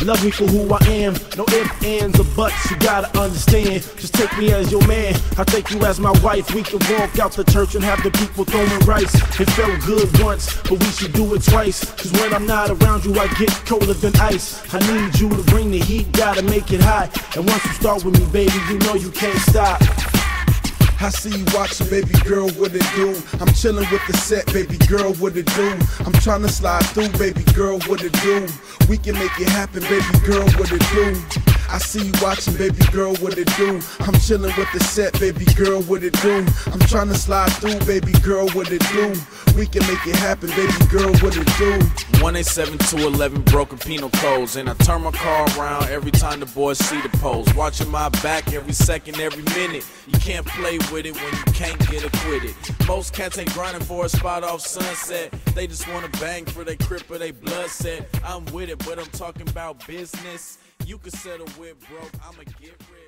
Love me for who I am, no ifs, ands, or buts, you gotta understand. Just take me as your man, I'll take you as my wife. We can walk out the church and have the people throwing rice. It felt good once, but we should do it twice. Cause when I'm not around you, I get colder than ice. I need you to bring the heat, gotta make it hot. And once you start with me, baby, you know you can't stop. I see you watching, baby girl, what it do? I'm chilling with the set, baby girl, what it do? I'm trying to slide through, baby girl, what it do? We can make it happen, baby girl, what it do? I see you watching, baby girl, what it do? I'm chilling with the set, baby girl, what it do? I'm trying to slide through, baby girl, what it do? We can make it happen, baby girl, what it do? 187-211 broken penal codes, and I turn my car around every time the boys see the pose. Watching my back every second, every minute. You can't play with it when you can't get acquitted. Most cats ain't grinding for a spot off Sunset. They just wanna bang for their crip or they blood set. I'm with it, but I'm talking about business. You can settle with broke, I'ma get rich.